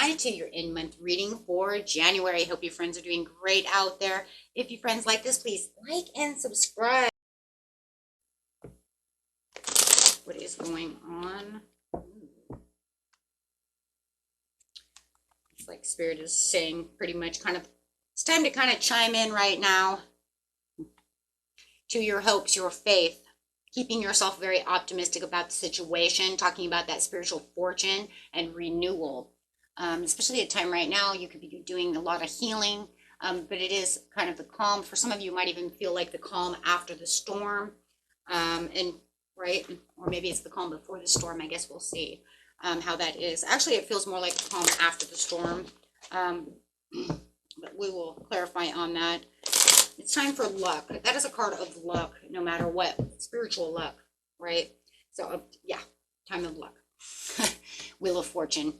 Gemini, to your in-month reading for January. Hope you friends are doing great out there. If you friends like this, please like and subscribe. What is going on? It's like Spirit is saying pretty much it's time to kind of chime in right now to your hopes, your faith, keeping yourself very optimistic about the situation, talking about that spiritual fortune and renewal. Especially at a time right now, you could be doing a lot of healing, but it is kind of the calm. For some of you, might even feel like the calm after the storm, right? Or maybe it's the calm before the storm. I guess we'll see how that is. Actually, it feels more like the calm after the storm, but we will clarify on that. It's time for luck. That is a card of luck, no matter what. Spiritual luck, right? So, yeah, time of luck. Wheel of Fortune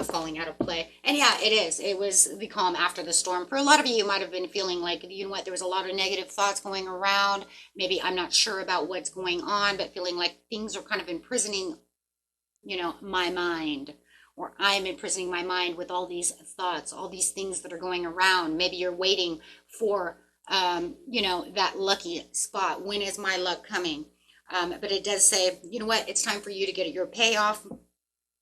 falling out of play. And yeah, it is. It was the calm after the storm. For a lot of you, you might have been feeling like, you know what, there was a lot of negative thoughts going around. Maybe I'm not sure about what's going on, but feeling like things are kind of imprisoning, my mind. Or I'm imprisoning my mind with all these thoughts, all these things that are going around. Maybe you're waiting for that lucky spot. When is my luck coming? But it does say, you know what, it's time for you to get your payoff.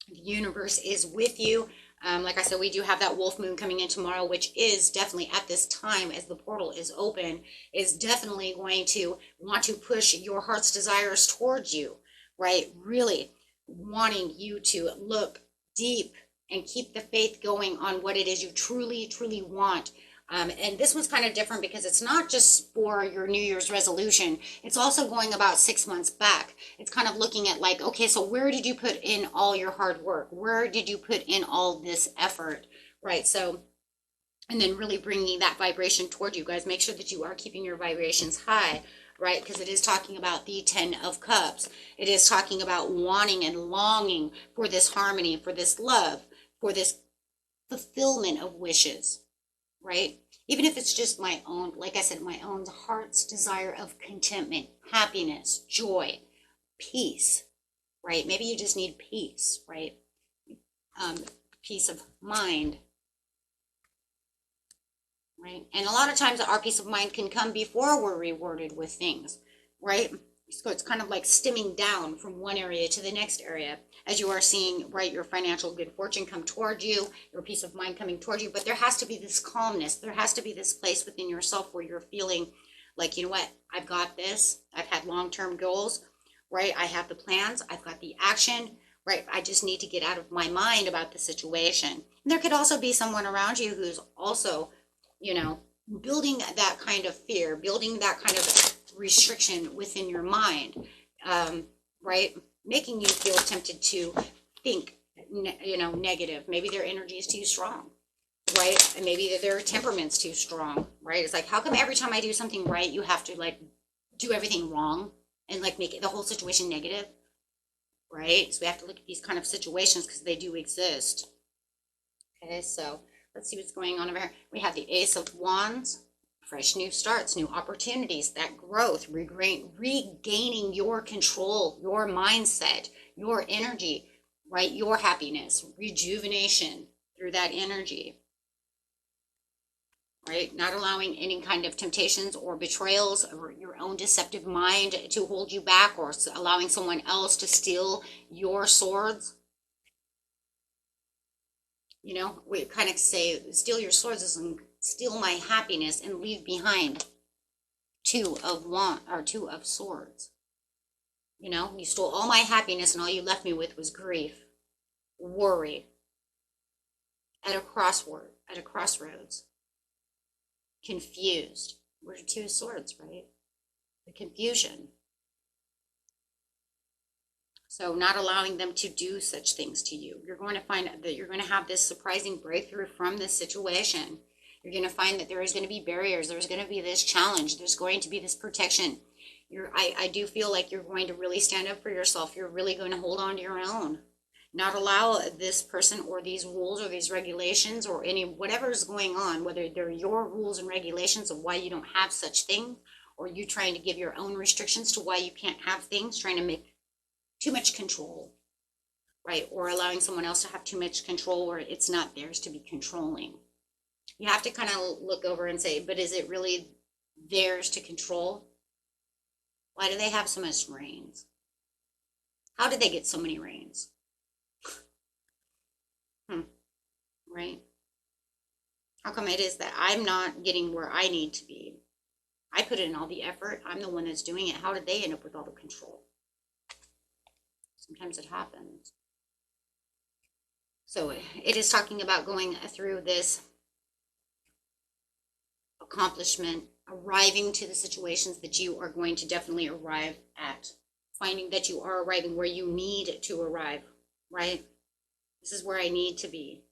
The universe is with you. Like I said, we do have that wolf moon coming in tomorrow, which is definitely at this time, as the portal is open, is definitely going to want to push your heart's desires towards you, right? Really wanting you to look deep and keep the faith going on what it is you truly, truly want. And this one's kind of different because it's not just for your New Year's resolution. It's also going about 6 months back. It's kind of looking at like, okay, so where did you put in all your hard work? Where did you put in all this effort, right? So, and then really bringing that vibration toward you guys. Make sure that you are keeping your vibrations high, right? Because it is talking about the 10 of Cups. It is talking about wanting and longing for this harmony, for this love, for this fulfillment of wishes. Right? Even if it's just my own, like I said, my own heart's desire of contentment, happiness, joy, peace, right? Maybe you just need peace, right? Peace of mind, right? And a lot of times our peace of mind can come before we're rewarded with things, right? So it's kind of like stemming down from one area to the next area as you are seeing, right, your financial good fortune come toward you, your peace of mind coming toward you. But there has to be this calmness. There has to be this place within yourself where you're feeling like, you know what, I've got this. I've had long-term goals, right? I have the plans. I've got the action, right? I just need to get out of my mind about the situation. And there could also be someone around you who's also, building that kind of fear, building that kind of restriction within your mind, right? Making you feel tempted to think, negative. Maybe their energy is too strong, right? And maybe their temperament's too strong, right? It's like, how come every time I do something right, you have to like do everything wrong and like make it the whole situation negative, right? So we have to look at these kind of situations because they do exist. Okay, so let's see what's going on over here. We have the Ace of Wands. Fresh new starts, new opportunities, that growth, regaining your control, your mindset, your energy, right? Your happiness, rejuvenation through that energy, right? Not allowing any kind of temptations or betrayals or your own deceptive mind to hold you back, or allowing someone else to steal your swords. We kind of say steal your swords isn't steal my happiness and leave behind two of swords. You stole all my happiness and all you left me with was grief, worry, at a crossroads, confused. We're two of swords, right? The confusion. So not allowing them to do such things to you. You're going to find that you're going to have this surprising breakthrough from this situation. You're going to find that there is going to be barriers. There's going to be this challenge. There's going to be this protection. I do feel like you're going to really stand up for yourself. You're really going to hold on to your own. Not allow this person or these rules or these regulations or whatever is going on, whether they're your rules and regulations of why you don't have such things, or you trying to give your own restrictions to why you can't have things, trying to make too much control, right? Or allowing someone else to have too much control where it's not theirs to be controlling. You have to kind of look over and say, but is it really theirs to control? Why do they have so much reins? How did they get so many reins? Right? How come it is that I'm not getting where I need to be? I put in all the effort. I'm the one that's doing it. How did they end up with all the control? Sometimes it happens. So it is talking about going through this accomplishment, arriving to the situations that you are going to definitely arrive at, finding that you are arriving where you need to arrive, right? This is where I need to be.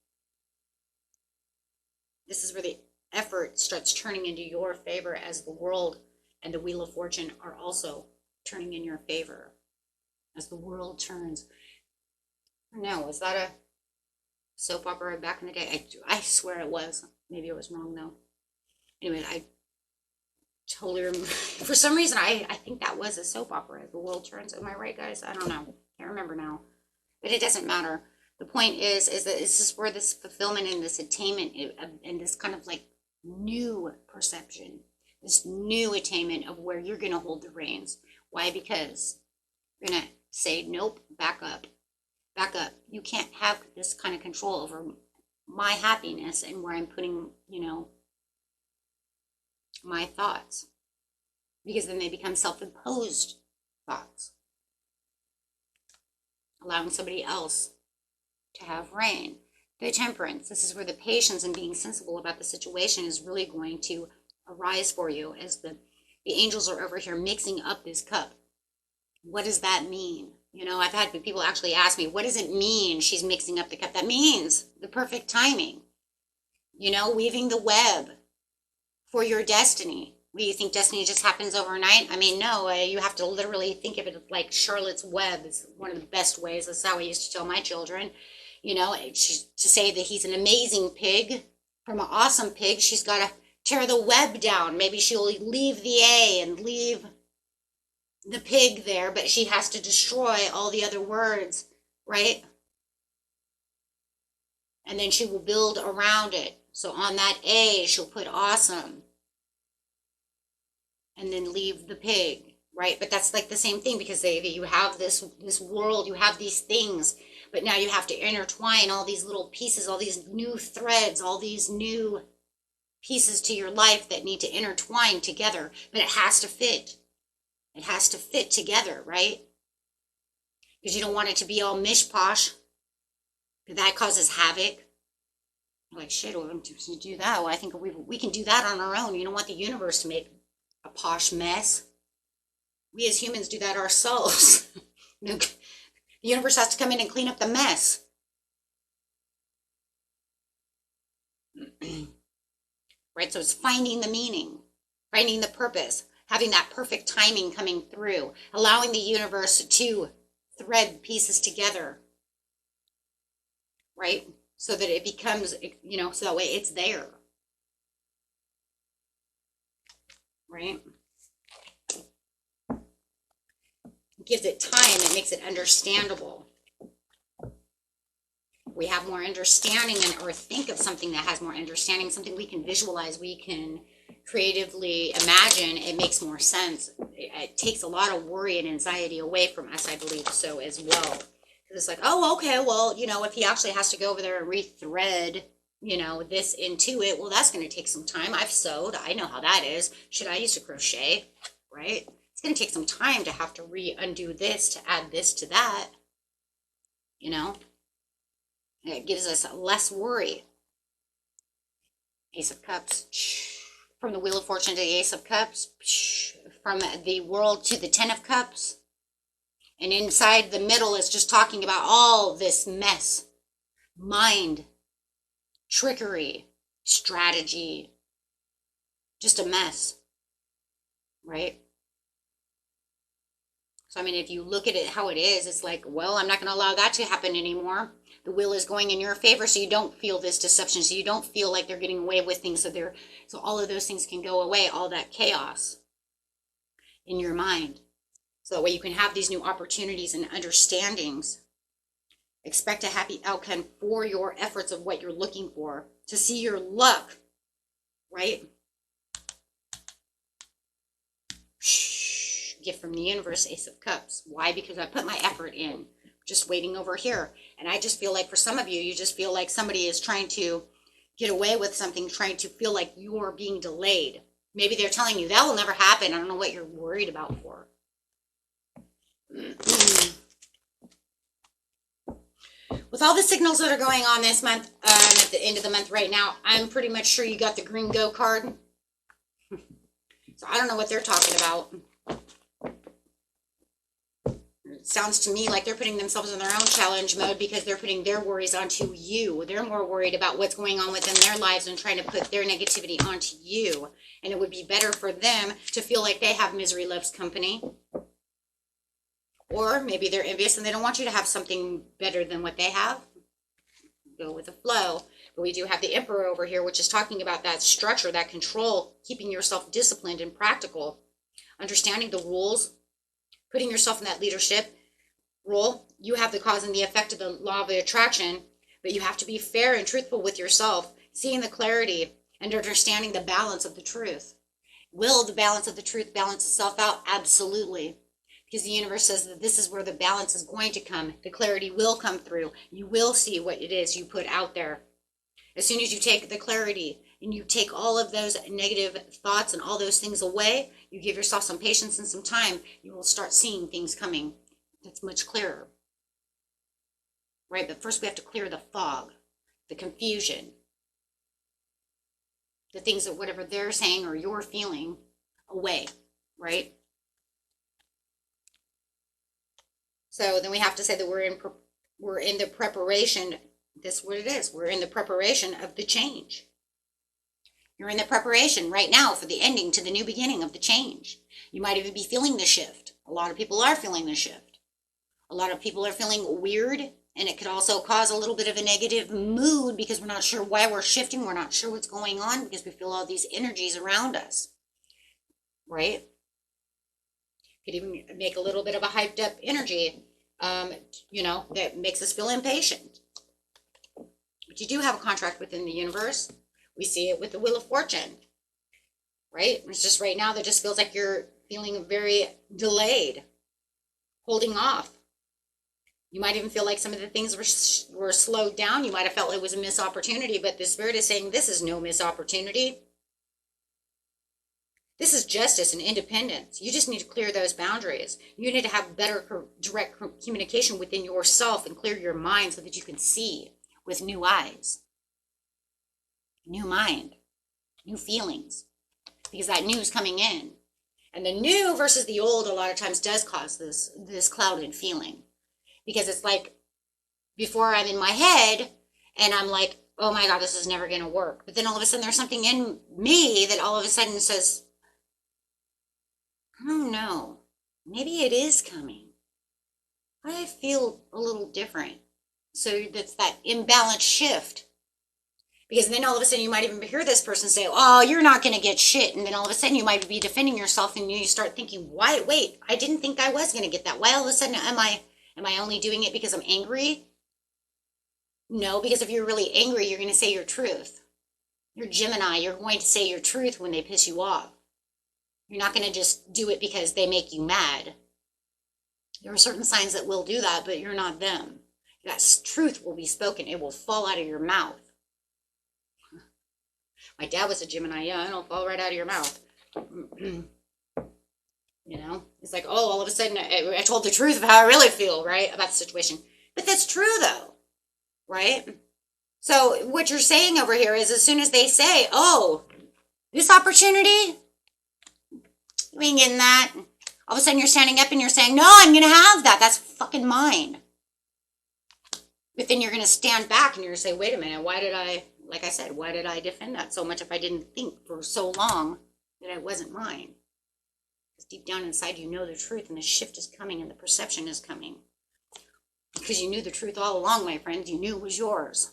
This is where the effort starts turning into your favor as the world and the Wheel of Fortune are also turning in your favor as the world turns. No, was that a soap opera back in the day? I swear it was. Maybe it was wrong though. Anyway, I totally remember. For some reason, I think that was a soap opera. The world turns. Am I right, guys? I don't know. Can't remember now. But it doesn't matter. The point is that this is where this fulfillment and this attainment and this kind of like new perception, this new attainment of where you're going to hold the reins. Why? Because you're going to say, nope, back up. Back up. You can't have this kind of control over my happiness and where I'm putting, my thoughts. Because then they become self-imposed thoughts. Allowing somebody else to have reign. The temperance, this is where the patience and being sensible about the situation is really going to arise for you as the angels are over here mixing up this cup. What does that mean? I've had people actually ask me, what does it mean she's mixing up the cup? That means the perfect timing. Weaving the web for your destiny. What do you think, destiny just happens overnight? I mean, no, you have to literally think of it like Charlotte's Web is one of the best ways. That's how I used to tell my children. To say that he's an amazing pig, from an awesome pig, she's got to tear the web down. Maybe she'll leave the A and leave the pig there, but she has to destroy all the other words, right? And then she will build around it. So on that A, she'll put awesome. And then leave the pig, right? But that's like the same thing because you have this world, you have these things, but now you have to intertwine all these little pieces, all these new threads, all these new pieces to your life that need to intertwine together, but it has to fit. It has to fit together, right? Because you don't want it to be all mish-posh. That causes havoc. You're like, shit, we're going to do that. Well, I think we can do that on our own. You don't want the universe to make a posh mess. We as humans do that ourselves. The universe has to come in and clean up the mess. Right? So it's finding the meaning, finding the purpose, having that perfect timing coming through, allowing the universe to thread pieces together. Right? So that it becomes, so that way it's there. Right? It gives it time. It makes it understandable. We have more understanding or think of something that has more understanding, something we can visualize, we can creatively imagine, it makes more sense. It takes a lot of worry and anxiety away from us, I believe so as well. Because it's like, oh, okay, well, if he actually has to go over there and rethread this into it, well, that's going to take some time. I've sewed. I know how that is. Shit, I used to crochet, right? It's going to take some time to have to undo this, to add this to that, It gives us less worry. Ace of Cups. From the Wheel of Fortune to the Ace of Cups. From the World to the Ten of Cups. And inside the middle is just talking about all this mess. Mind. Trickery, strategy, just a mess, right? So, I mean, if you look at it how it is, it's like, well, I'm not going to allow that to happen anymore. The wheel is going in your favor, so you don't feel this deception, so you don't feel like they're getting away with things, so all of those things can go away, all that chaos in your mind. So that way you can have these new opportunities and understandings Expect a happy outcome for your efforts of what you're looking for, to see your luck, right? Gift from the universe, Ace of Cups. Why? Because I put my effort in, just waiting over here. And I just feel like for some of you, you just feel like somebody is trying to get away with something, trying to feel like you're being delayed. Maybe they're telling you that will never happen. I don't know what you're worried about for. With all the signals that are going on this month, at the end of the month right now, I'm pretty much sure you got the green go card. So I don't know what they're talking about. It sounds to me like they're putting themselves in their own challenge mode because they're putting their worries onto you. They're more worried about what's going on within their lives and trying to put their negativity onto you. And it would be better for them to feel like they have misery loves company. Or maybe they're envious and they don't want you to have something better than what they have. Go with the flow. But we do have the Emperor over here, which is talking about that structure, that control, keeping yourself disciplined and practical, understanding the rules, putting yourself in that leadership role. You have the cause and the effect of the law of attraction, but you have to be fair and truthful with yourself, seeing the clarity and understanding the balance of the truth. Will the balance of the truth balance itself out? Absolutely. Because the universe says that this is where the balance is going to come. The clarity will come through. You will see what it is you put out there. As soon as you take the clarity and you take all of those negative thoughts and all those things away, you give yourself some patience and some time, you will start seeing things coming that's much clearer. Right? But first we have to clear the fog, the confusion, the things that whatever they're saying or you're feeling away, right? So then we have to say that we're in the preparation. That's what it is. We're in the preparation of the change. You're in the preparation right now for the ending to the new beginning of the change. You might even be feeling the shift. A lot of people are feeling the shift. A lot of people are feeling weird, and it could also cause a little bit of a negative mood because we're not sure why we're shifting. We're not sure what's going on because we feel all these energies around us, right? Could even make a little bit of a hyped up energy, that makes us feel impatient. But you do have a contract within the universe. We see it with the Wheel of Fortune, right? It's just right now that just feels like you're feeling very delayed, holding off. You might even feel like some of the things were slowed down. You might have felt it was a missed opportunity, but the Spirit is saying this is no missed opportunity. This is justice and independence. You just need to clear those boundaries. You need to have better direct communication within yourself and clear your mind so that you can see with new eyes, new mind, new feelings, because that new is coming in. And the new versus the old a lot of times does cause this clouded feeling, because it's like before I'm in my head and I'm like, oh my God, this is never going to work. But then all of a sudden there's something in me that all of a sudden says, I don't know, maybe it is coming. I feel a little different. So that's that imbalanced shift. Because then all of a sudden you might even hear this person say, oh, you're not going to get shit. And then all of a sudden you might be defending yourself and you start thinking, why, wait, I didn't think I was going to get that. Why all of a sudden am I only doing it because I'm angry? No, because if you're really angry, you're going to say your truth. You're Gemini, you're going to say your truth when they piss you off. You're not going to just do it because they make you mad. There are certain signs that will do that, but you're not them. That truth will be spoken. It will fall out of your mouth. My dad was a Gemini. Yeah, it'll fall right out of your mouth. It's like, oh, all of a sudden I told the truth of how I really feel, right, about the situation. But that's true, though, right? So what you're saying over here is as soon as they say, oh, this opportunity, you ain't getting that. All of a sudden you're standing up and you're saying, no, I'm going to have that. That's fucking mine. But then you're going to stand back and you're going to say, wait a minute, why did I defend that so much if I didn't think for so long that it wasn't mine? Because deep down inside you know the truth and the shift is coming and the perception is coming. Because you knew the truth all along, my friend. You knew it was yours.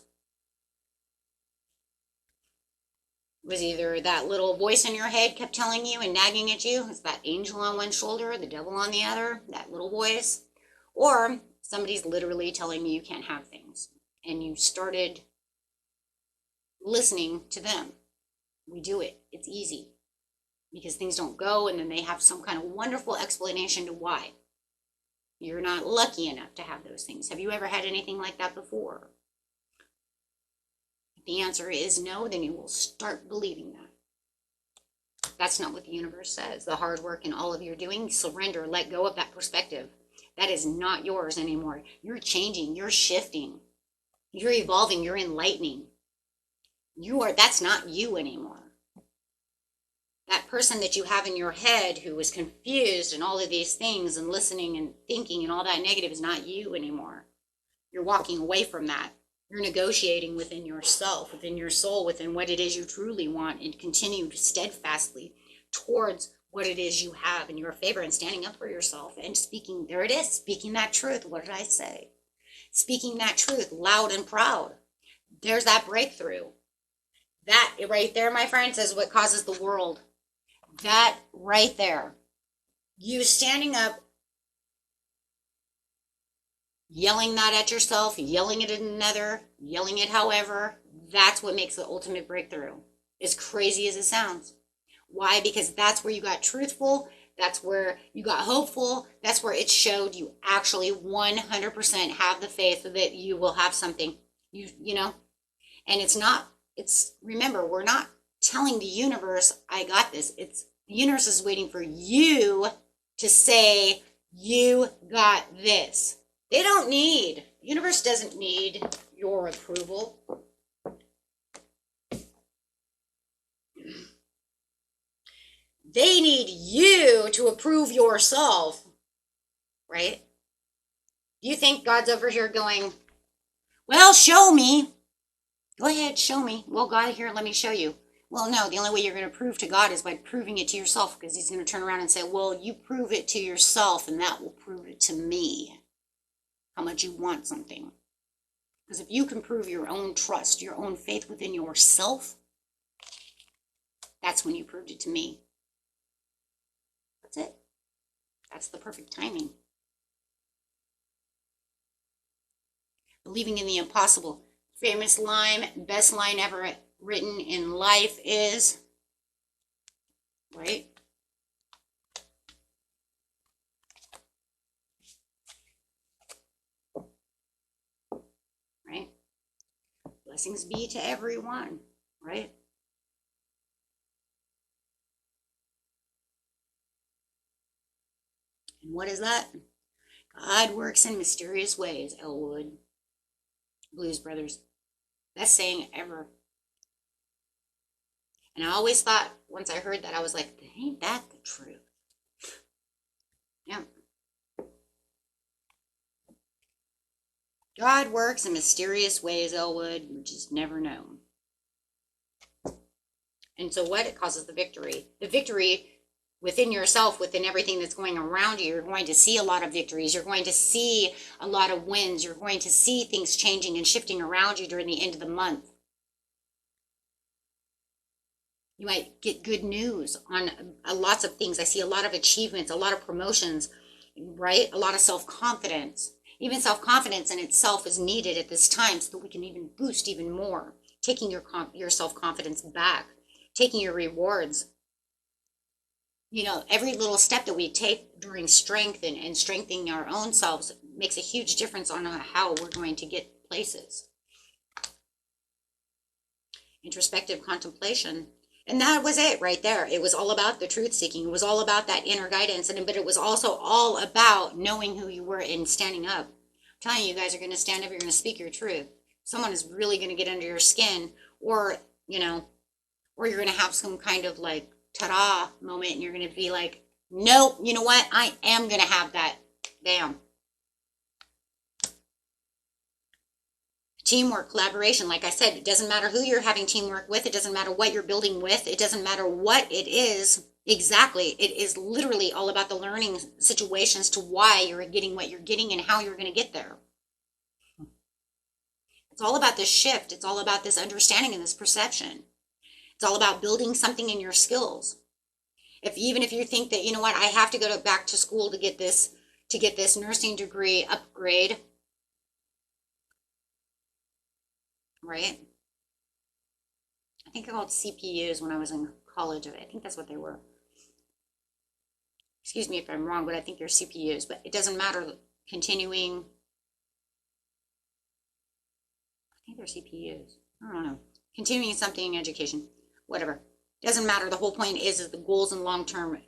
It was either that little voice in your head kept telling you and nagging at you. It's that angel on one shoulder, the devil on the other, that little voice. Or Somebody's literally telling you you can't have things. And you started listening to them. We do it. It's easy. Because things don't go, and then they have some kind of wonderful explanation to why. You're not lucky enough to have those things. Have you ever had anything like that before? If the answer is no, then you will start believing that. That's not what the universe says. The hard work and all of your doing, surrender, let go of that perspective. That is not yours anymore. You're changing, you're shifting, you're evolving, you're enlightening. That's not you anymore. That person that you have in your head who was confused and all of these things and listening and thinking and all that negative is not you anymore. You're walking away from that. You're negotiating within yourself, within your soul, within what it is you truly want, and continue steadfastly towards what it is you have in your favor and standing up for yourself and speaking, there it is, speaking that truth. What did I say? Speaking that truth loud and proud. There's that breakthrough. That right there, my friends, is what causes the world. That right there. You standing up, yelling that at yourself, yelling it at another, yelling it however, that's what makes the ultimate breakthrough. As crazy as it sounds. Why? Because that's where you got truthful, that's where you got hopeful, that's where it showed you actually 100% have the faith that you will have something, you know, and remember, we're not telling the universe, I got this. The universe is waiting for you to say, you got this. The universe doesn't need your approval. They need you to approve yourself, right? You think God's over here going, well, show me. Go ahead, show me. Well, God, here, let me show you. Well, no, the only way you're going to prove to God is by proving it to yourself, because he's going to turn around and say, well, you prove it to yourself, and that will prove it to me how much you want something. Because if you can prove your own trust, your own faith within yourself, that's when you proved it to me. That's it. That's the perfect timing. Believing in the impossible. Famous line, best line ever written in life is, right? Right? Blessings be to everyone, right? And what is that? God works in mysterious ways, Elwood. Blues Brothers. Best saying ever. And I always thought, once I heard that, I was like, ain't that the truth? Yeah. God works in mysterious ways, Elwood, which is never known. And so what? It causes the victory. The victory within yourself, within everything that's going around you, you're going to see a lot of victories. You're going to see a lot of wins. You're going to see things changing and shifting around you during the end of the month. You might get good news on lots of things. I see a lot of achievements, a lot of promotions, right? A lot of self-confidence. Even self-confidence in itself is needed at this time so that we can even boost even more. Taking your self-confidence back. Taking your rewards. You know, every little step that we take during strength and strengthening our own selves makes a huge difference on how we're going to get places. Introspective contemplation. And that was it right there. It was all about the truth seeking. It was all about that inner guidance. But it was also all about knowing who you were and standing up. I'm telling you, you guys are going to stand up. You're going to speak your truth. Someone is really going to get under your skin, or, you know, or you're going to have some kind of like ta-da moment, and you're going to be like, nope, you know what? I am going to have that. Bam. Teamwork, collaboration. Like I said, it doesn't matter who you're having teamwork with. It doesn't matter what you're building with. It doesn't matter what it is exactly. It is literally all about the learning situations to why you're getting what you're getting and how you're going to get there. It's all about this shift. It's all about this understanding and this perception. It's all about building something in your skills. Even if you think that, you know what, I have to go back to school to get this to get this nursing degree upgrade, right? I think they're called CPUs when I was in college. I think that's what they were. Excuse me if I'm wrong, but I think they're CPUs, but it doesn't matter. Continuing, I think they're CPUs. I don't know. Continuing something education, whatever. Doesn't matter. The whole point is the goals and long-term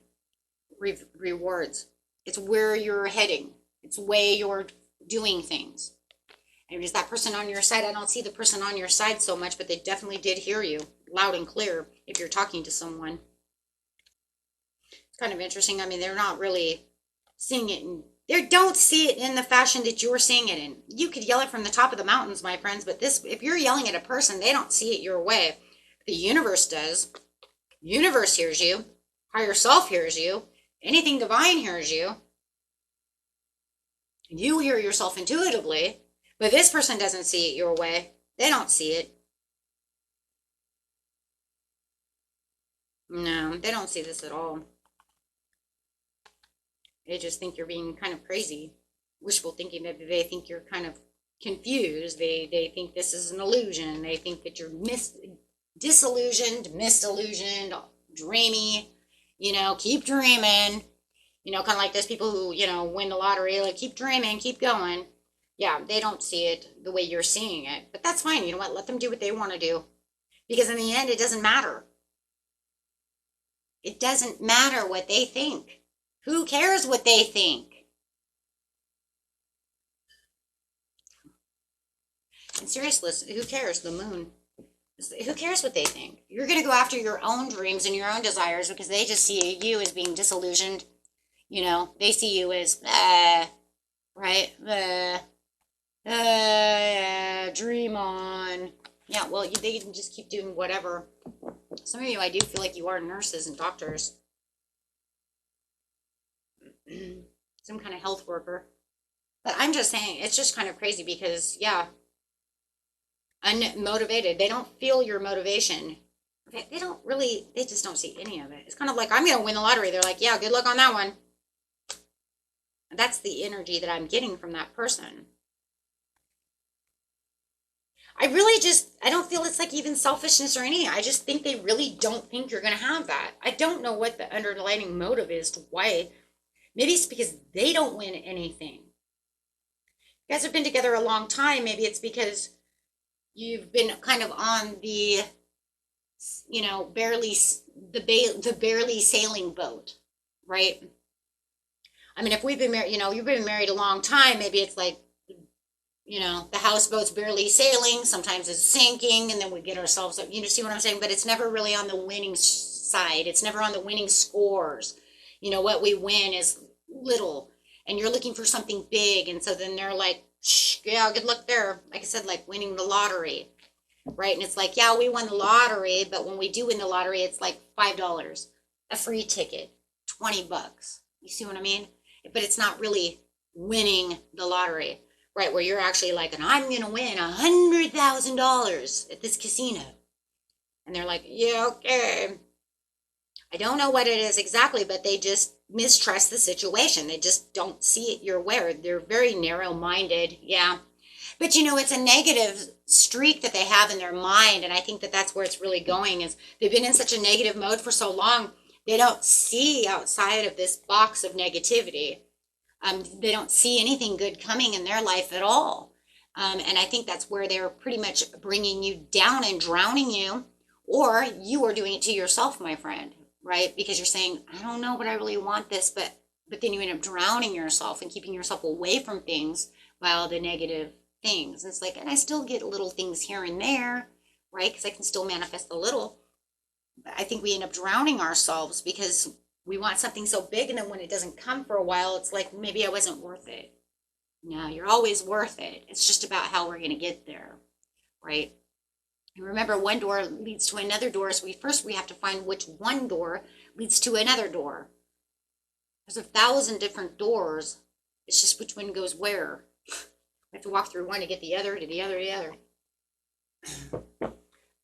rewards. It's where you're heading. It's the way you're doing things. And is that person on your side? I don't see the person on your side so much, but they definitely did hear you loud and clear if you're talking to someone. It's kind of interesting. I mean, they're not really seeing it they don't see it in the fashion that you're seeing it in. You could yell it from the top of the mountains, my friends, but if you're yelling at a person, they don't see it your way. The universe does. Universe hears you. Higher self hears you. Anything divine hears you. You hear yourself intuitively, but this person doesn't see it your way. They don't see it. No, they don't see this at all. They just think you're being kind of crazy. Wishful thinking. That they think you're kind of confused. They think this is an illusion. They think that you're disillusioned, misillusioned, dreamy. You know, keep dreaming. You know, kind of like those people who, you know, win the lottery, like keep dreaming, keep going. Yeah, they don't see it the way you're seeing it. But that's fine. You know what? Let them do what they want to do. Because in the end, it doesn't matter. It doesn't matter what they think. Who cares what they think? And seriously, who cares? The moon. Who cares what they think? You're going to go after your own dreams and your own desires because they just see you as being disillusioned. You know, they see you as, right? Dream on. Yeah, well, they can just keep doing whatever. Some of you, I do feel like you are nurses and doctors. Some kind of health worker. But I'm just saying, it's just kind of crazy because, yeah, unmotivated. They don't feel your motivation. They don't really, they just don't see any of it. It's kind of like, I'm going to win the lottery. They're like, yeah, good luck on that one. That's the energy that I'm getting from that person. I really I don't feel it's like even selfishness or anything. I just think they really don't think you're going to have that. I don't know what the underlying motive is to why. Maybe it's because they don't win anything. You guys have been together a long time. Maybe it's because you've been kind of on the, you know, barely sailing boat, right? I mean, if we've been married, you know, you've been married a long time, maybe it's like, you know, the houseboat's barely sailing. Sometimes it's sinking, and then we get ourselves up. You know, see what I'm saying? But it's never really on the winning side. It's never on the winning scores. You know, what we win is little, and you're looking for something big, and so then they're like, shh, yeah, good luck there. Like I said, like winning the lottery, right? And it's like, yeah, we won the lottery, but when we do win the lottery, it's like $5, a free ticket, $20. You see what I mean? But it's not really winning the lottery, right? Where you're actually like, and I'm going to win $100,000 at this casino. And they're like, yeah, okay. I don't know what it is exactly, but they just mistrust the situation. They just don't see it your way. They're very narrow-minded, yeah. But, you know, it's a negative streak that they have in their mind, and I think that that's where it's really going, is they've been in such a negative mode for so long, they don't see outside of this box of negativity. They don't see anything good coming in their life at all. And I think that's where they're pretty much bringing you down and drowning you, or you are doing it to yourself, my friend, right? Because you're saying, I don't know, but I really want this, but then you end up drowning yourself and keeping yourself away from things by all the negative things. It's like, and I still get little things here and there, right? Because I can still manifest a little. But I think we end up drowning ourselves because we want something so big, and then when it doesn't come for a while, it's like, maybe I wasn't worth it. No, you're always worth it. It's just about how we're going to get there, right? And remember, one door leads to another door, so we have to find which one door leads to another door. There's 1,000 different doors. It's just which one goes where. We have to walk through one to get the other, to the other, to the other.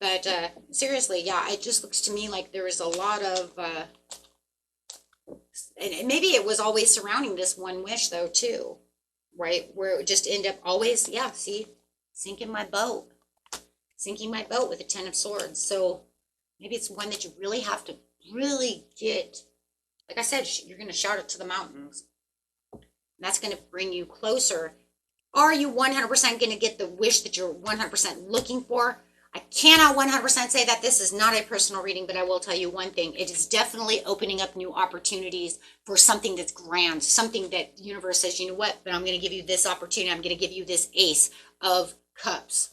But seriously, yeah, it just looks to me like there is a lot of And maybe it was always surrounding this one wish though too, right? Where it would just end up always, yeah, see, sinking my boat with a 10 of Swords. So maybe it's one that you really have to really get, like I said, you're going to shout it to the mountains. And that's going to bring you closer. Are you 100% going to get the wish that you're 100% looking for? I cannot 100% say that this is not a personal reading, but I will tell you one thing. It is definitely opening up new opportunities for something that's grand, something that the universe says, you know what, but I'm going to give you this opportunity. I'm going to give you this Ace of Cups.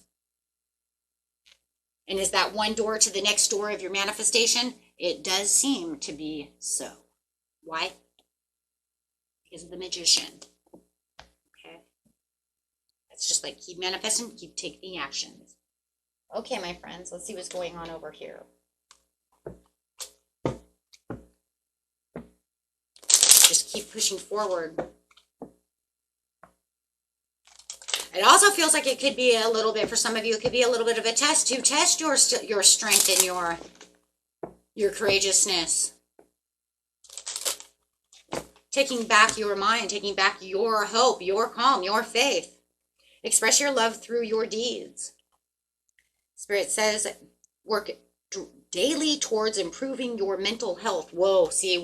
And is that one door to the next door of your manifestation? It does seem to be so. Why? Because of the Magician. Okay. It's just like keep manifesting, keep taking actions. Okay, my friends, let's see what's going on over here. Just keep pushing forward. It also feels like it could be a little bit, for some of you, it could be a little bit of a test to test your strength and your courageousness. Taking back your mind, taking back your hope, your calm, your faith. Express your love through your deeds. Spirit says, work daily towards improving your mental health. Whoa, see,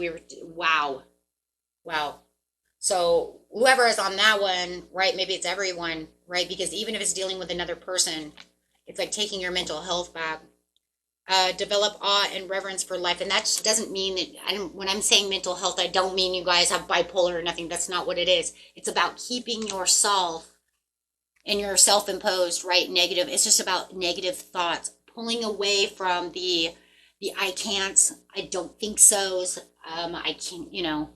wow. So whoever is on that one, right, maybe it's everyone, right? Because even if it's dealing with another person, it's like taking your mental health back. Develop awe and reverence for life. And that doesn't mean that, when I'm saying mental health, I don't mean you guys have bipolar or nothing. That's not what it is. It's about keeping yourself and your self-imposed, right, negative. It's just about negative thoughts, pulling away from the I can'ts, I don't think so's, I can't,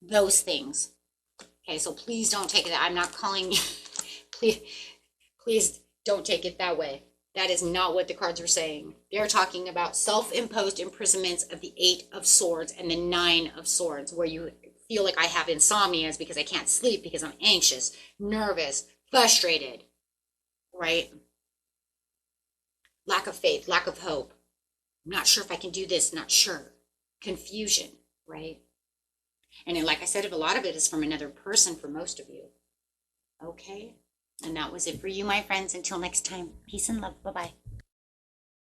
those things. Okay, so please don't take it. I'm not calling you. Please don't take it that way. That is not what the cards are saying. They're talking about self-imposed imprisonments of the 8 of Swords and the 9 of Swords, where you feel like I have insomnia because I can't sleep because I'm anxious, nervous, frustrated, right? Lack of faith, lack of hope. I'm not sure if I can do this, not sure. Confusion, right? And then, like I said, a lot of it is from another person for most of you. Okay? And that was it for you, my friends. Until next time, peace and love. Bye-bye.